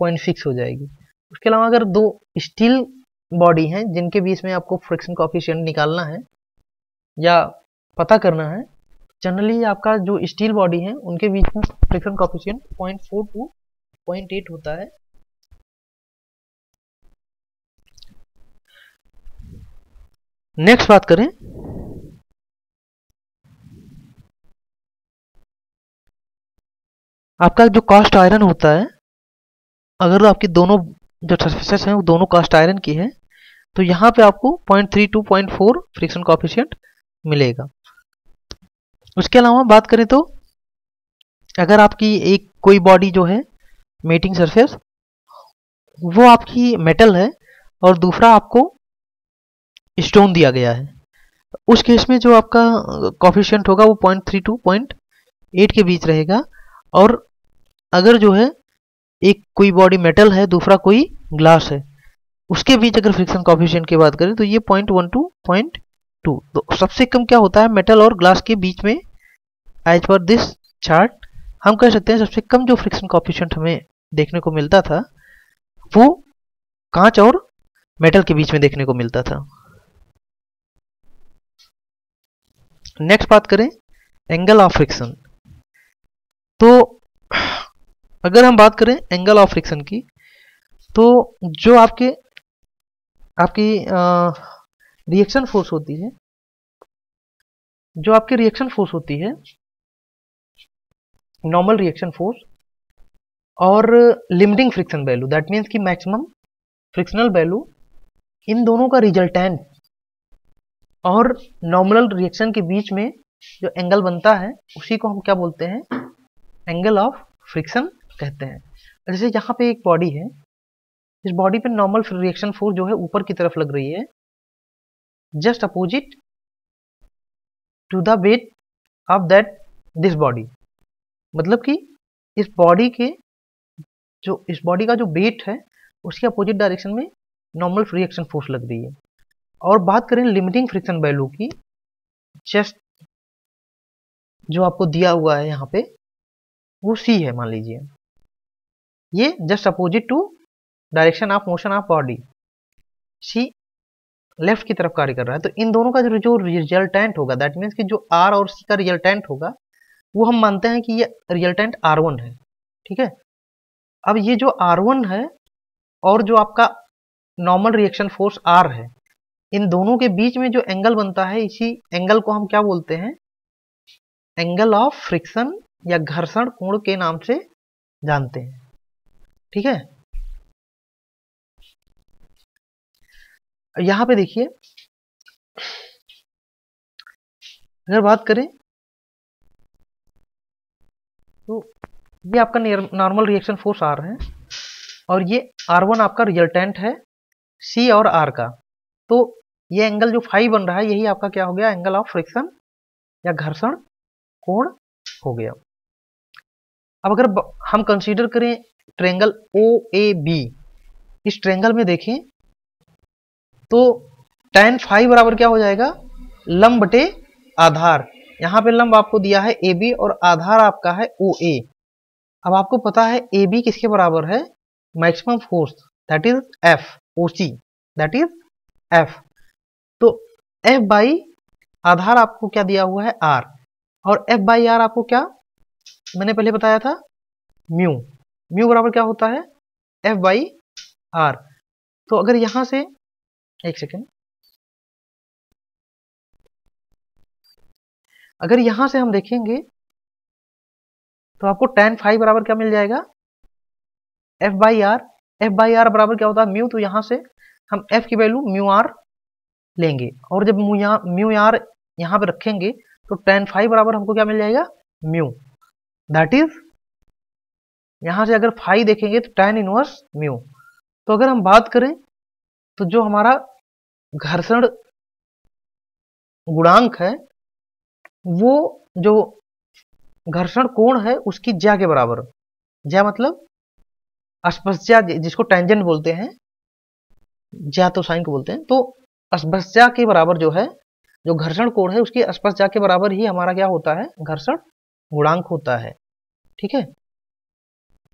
0.6 हो जाएगी। उसके अलावा अगर दो स्टील बॉडी हैं जिनके बीच में आपको फ्रिक्शन कॉफिशिएंट निकालना है या पता करना है, जनरली आपका जो स्टील बॉडी है उनके बीच में फ्रिक्शन कॉफिशिएंट 0.4 to 0.8 होता है। नेक्स्ट बात करें, आपका जो कास्ट आयरन होता है, अगर आपकी दोनों जो सरफेसेस हैं वो दोनों कास्ट आयरन की है तो यहाँ पे आपको 0.3 to 0.4 फ्रिक्शन कॉफिशिएंट मिलेगा। उसके अलावा बात करें तो अगर आपकी एक कोई बॉडी जो है मेटिंग सरफेस वो आपकी मेटल है और दूसरा आपको स्टोन दिया गया है, उस केस में जो आपका कॉफिशिएंट होगा वो 0.3 to 0.8 के बीच रहेगा। और अगर जो है एक कोई बॉडी मेटल है, दूसरा कोई ग्लास है, उसके बीच अगर फ्रिक्शन कोएफिशिएंट की बात करें तो ये 0.1 टू 0.2। तो सबसे कम क्या होता है मेटल और ग्लास के बीच में, एज पर दिस चार्ट हम कह सकते हैं सबसे कम जो फ्रिक्शन कोएफिशिएंट हमें देखने को मिलता था वो कांच और मेटल के बीच में देखने को मिलता था। नेक्स्ट बात करें एंगल ऑफ फ्रिक्शन। तो अगर हम बात करें एंगल ऑफ फ्रिक्शन की, तो जो आपकी रिएक्शन फोर्स होती है, जो आपकी रिएक्शन फोर्स होती है, नॉर्मल रिएक्शन फोर्स और limiting friction value, that means कि मैक्सिमम फ्रिक्शनल वैल्यू, इन दोनों का रिजल्टेंट और नॉर्मल रिएक्शन के बीच में जो एंगल बनता है उसी को हम क्या बोलते हैं, एंगल ऑफ फ्रिक्शन कहते हैं। जैसे यहाँ पे एक बॉडी है, इस बॉडी पे नॉर्मल रिएक्शन फोर्स जो है ऊपर की तरफ लग रही है, just opposite to the weight of that this body. मतलब कि इस बॉडी का जो वेट है उसके अपोजिट डायरेक्शन में नॉर्मल रिएक्शन फोर्स लग रही है। और बात करें लिमिटिंग फ्रिक्शन वैल्यू की, जस्ट जो आपको दिया हुआ है यहाँ पे वो सी है, मान लीजिए ये just opposite to direction of motion of body, see left की तरफ कार्य कर रहा है। तो इन दोनों का जो रिजल्टेंट होगा, दैट मीन्स कि जो आर और सी का रिजल्टेंट होगा वो हम मानते हैं कि ये रिजल्टेंट R1 है। ठीक है, अब ये जो R1 है और जो आपका नॉर्मल रिएक्शन फोर्स R है, इन दोनों के बीच में जो एंगल बनता है, इसी एंगल को हम क्या बोलते हैं, एंगल ऑफ फ्रिक्शन या घर्षण कोण के नाम से जानते हैं। ठीक है, यहां पे देखिए अगर बात करें तो ये आपका नॉर्मल रिएक्शन फोर्स R है और ये R1 आपका रिजल्टेंट है C और R का। तो ये एंगल जो फाई बन रहा है यही आपका क्या हो गया, एंगल ऑफ फ्रिक्शन या घर्षण कोण हो गया। अब अगर हम कंसीडर करें ट्रायंगल OAB, इस ट्रायंगल में देखें तो tan फाई बराबर क्या हो जाएगा, लंब बटे आधार। यहाँ पे लंब आपको दिया है AB और आधार आपका है OA। अब आपको पता है AB किसके बराबर है, maximum force, that is F, OC that is F। तो F बाई आधार आपको क्या दिया हुआ है, R, और F बाई R आपको क्या मैंने पहले बताया था, म्यू। म्यू बराबर क्या होता है, F बाई R। तो अगर यहां से एक सेकेंड, अगर यहां से हम देखेंगे तो आपको tan फाई बराबर क्या मिल जाएगा, F by R. F by R बराबर क्या होता है, म्यू। तो यहां से हम F की वैल्यू म्यू आर लेंगे और जब म्यू आर यहाँ पे रखेंगे तो tan फाई बराबर हमको क्या मिल जाएगा, म्यू, दैट इज यहां से अगर फाई देखेंगे तो tan इनवर्स म्यू। तो अगर हम बात करें तो जो हमारा घर्षण गुणांक है वो जो घर्षण कोण है उसकी ज्या के बराबर, ज्या मतलब अस्पष्टज्या जिसको टेंजेंट बोलते हैं, ज्या तो साइन को बोलते हैं, तो अस्पष्टज्या के बराबर जो है, जो घर्षण कोण है उसकी अस्पष्टज्या के बराबर ही हमारा क्या होता है, घर्षण गुणांक होता है। ठीक है,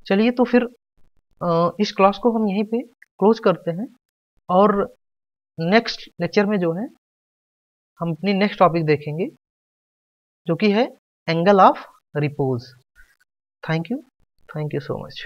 चलिए तो फिर इस क्लास को हम यहीं पे क्लोज करते हैं और नेक्स्ट लेक्चर में जो है हम अपनी नेक्स्ट टॉपिक देखेंगे जो कि है angle of repose. Thank you so much.